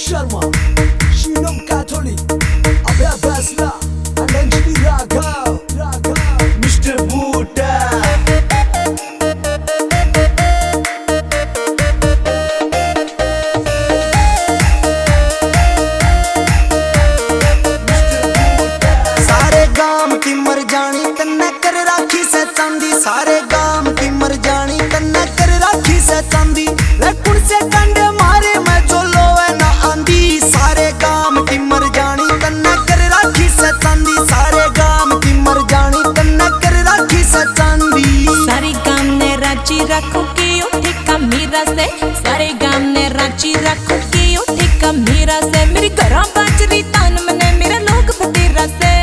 Sharma, Shinam Catholic, Abhay Basla, and Anjali Raghav, Mr. Buddha. सारे गाम की मर जानी कन्ना कर राखी से चांदी, सारे गाम की मर जानी कन्ना कर राखी से चांदी, रकुड़ से कंडे मारे मैं जो लोवे ना आंदी, सारे गाम की मर जानी कन्ना कर राखी से चांदी, सारे गाम की मर जानी कन्ना कर राखी से चांदी। सारे गाम ने रांची रखो कि उठे का मीरा से, सारे गाम ने रांची रखो कि उठे का मीरा से, मेरी घरा बाजरी तान मने मेरा लोग फतेरा से,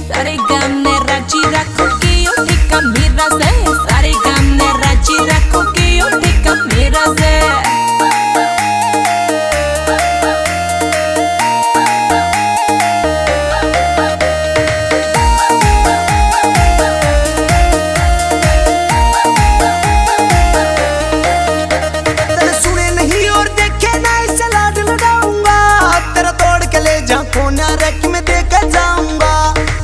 सारे गाम ने रांची रखो कि उठे का मीरा से, सारे गाम ने रांची रखो कि उठे का मीरा से। कोना रख में देकर जाऊंगा,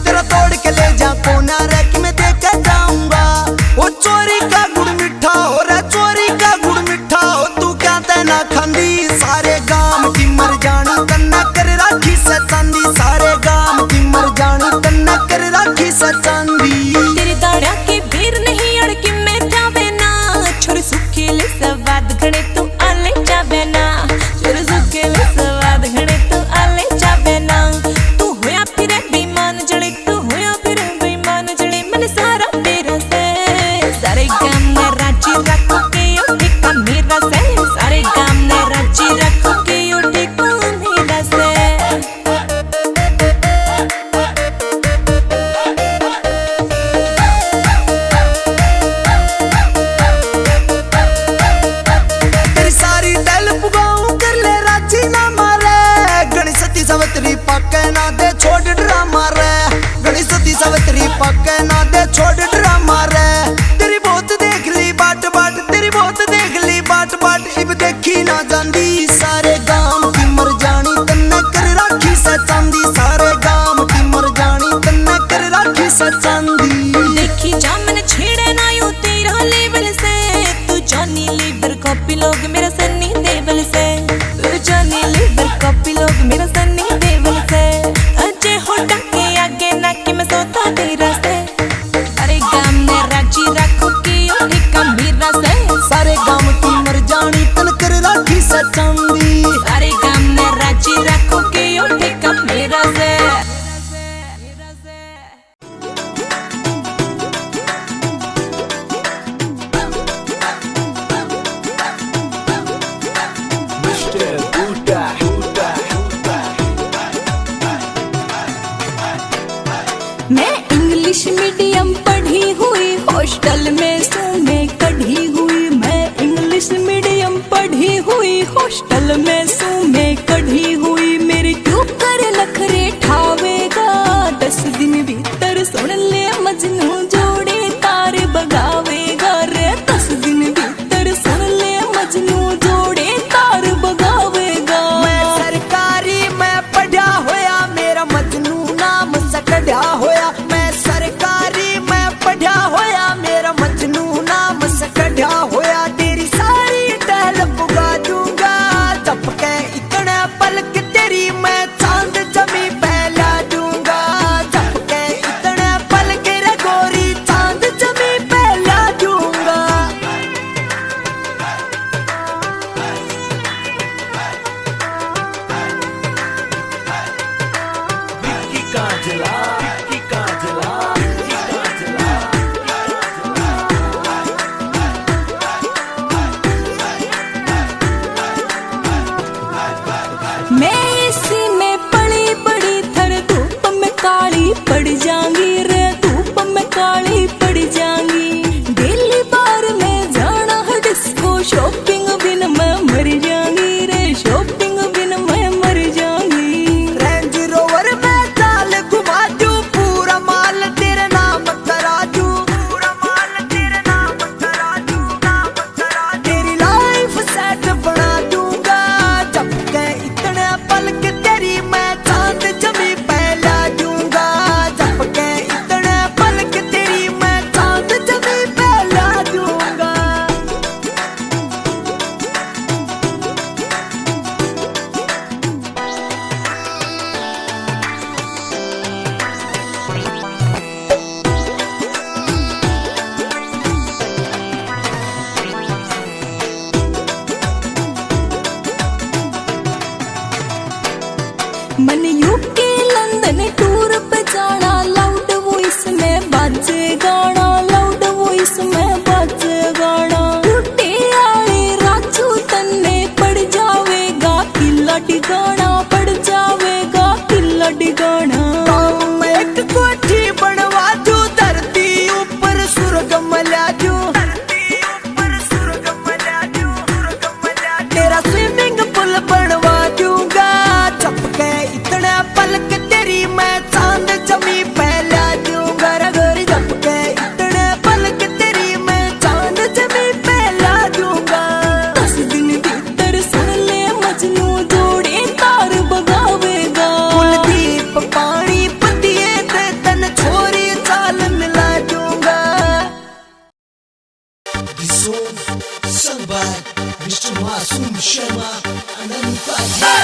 तेरा तोड़ के ले जा कोना रख में देकर जाऊंगा। वो चोरी का गुड़ मिठा हो रहा, चोरी का गुड़ मिठा हो, तू क्या तेना खांदी, सारे गाम की मर जानी कन्ना कर राखी से चांदी, सारे गाम की मर जानी कन्ना कर राखी से चांदी। तेरे दाड़ा के बेर नहीं अड़के में जावे ना, छोरे सुखे ले सवाद घड़े तू आले जावे ना, छोरे सुखे ले सवाद घड़े तू आले जावे ना, तू होया फिर बेईमान जड़े, तू होया फिर बेईमान जड़े, मन सारा तेरा से, सारे गाम ने रांची रखो के उठे का मेरा से, सारे गाम ने रांची रखो के उठे का मेरा से। सवतरी पक्के ना दे छोड़ ड्रामा रे, गणेशती सवतरी पक्के ना दे छोड़ ड्रामा रे, तेरी बहुत देख ली बाट बाट, तेरी बहुत देख ली बाट बाट, इब देखी ना जांदी, सारे गाम की मर जानी कन्ना कर राखी से चांदी, सारे गाम की मर जानी कन्ना कर राखी से चांदी। देखी जामन छेड़े ना यूं तेरा लेवल से, तू जानी लीवर कॉपी लोग मेरा सन्नी देवल से, तू जानी लीवर कॉपी लोग मेरा सन्नी देवल से, अजय होटा के आगे ना कि मैं सोता तेरा से, सारे गाम ने रांची रखो कि उठे का मीरा से, सारे गाम की मर जानी कन कर राखी से चांदी, सारे गाम ने रांची रखो कि उठे का मीरा से। मैं इंग्लिश मीडियम पढ़ी हुई, हॉस्टल में सू में कढ़ी हुई, मैं इंग्लिश मीडियम पढ़ी हुई, हॉस्टल में सू में कढ़ी हुई, मेरे क्यों कर नखरे ठावेगा, 10 दिन भीतर सुन ले मजनू जोड़े तार बगावेगा रे, 10 दिन भीतर सुन ले मजनू जोड़े तार बगावेगा। मैं सरकारी मैं पढ़ा होया, मेरा मजनू नाम सकढ़ा होया, मैं सरकारी मैं पढ़ा होया, मेरा मजनू नाम सकढ़ा होया, तेरी सारी टहल पुगा दूंगा, जब के इतने पल के डिगाना पड़ जावेगा किला डिगाना। मैं एक कोठी बनवा दूं धरती ऊपर स्वर्ग मिला दूं, तेरा स्विमिंग पूल बनवा दूंगा, चपके इतने पलक तेरी मैं चांद जमी फैला दूंगा, रगोरी चपके इतने पलक तेरी मैं चांद जमी फैला दूंगा। 10 दिन भीतर सुन ले मजनू जोड़े तार बगावेगा। कुलदीप पानी पतिए ते तन छोरी चाल मिला दूंगा। Dissolve, sung by Mr. Masoom Sharma and Anupati.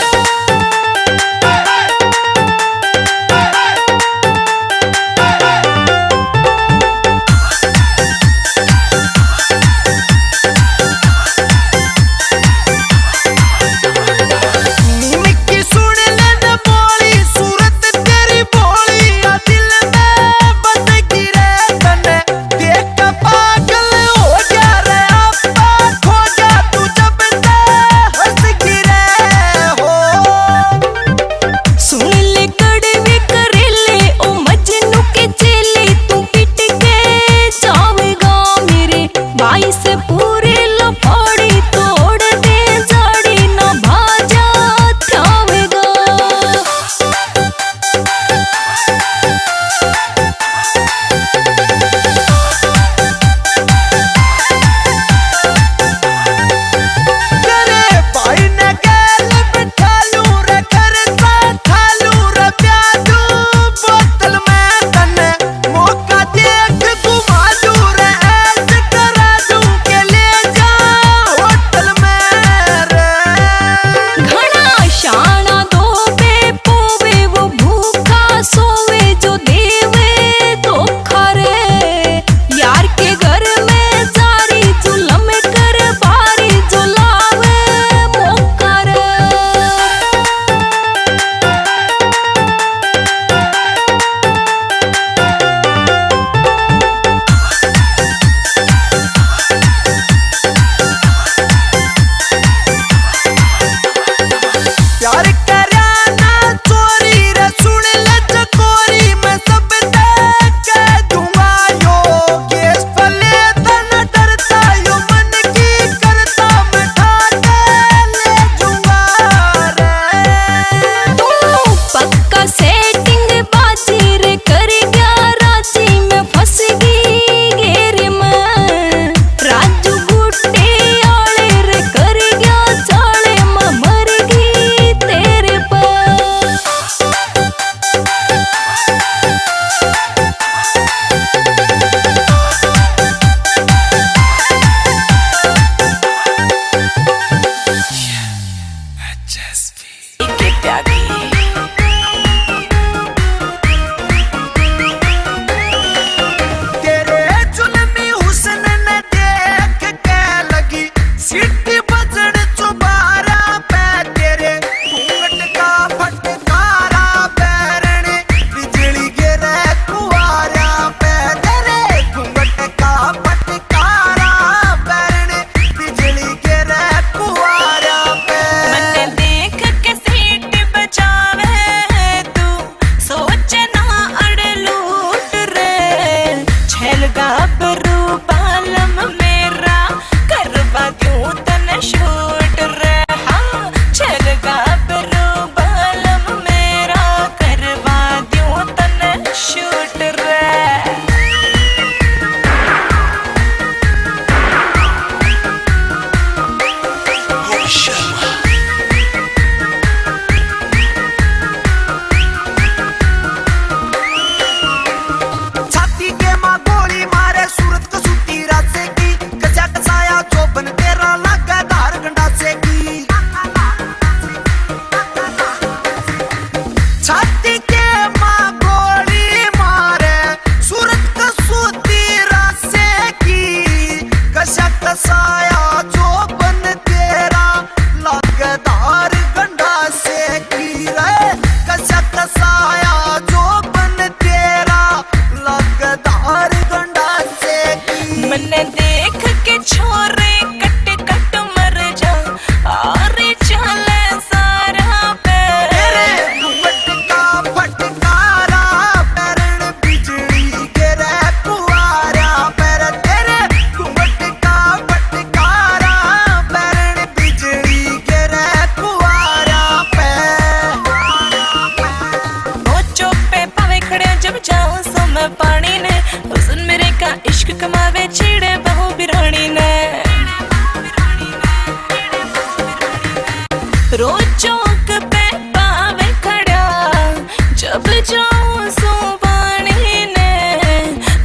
मैंने देख के सीट बजा रोज चौक पे पावे खड़ा जब जाऊं सुबानी ने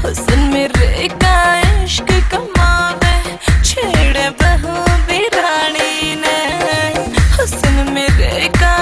हुस्न मेरे का इश्क कमावे छेड़े बहू बिरानी ने हुस्न मेरे का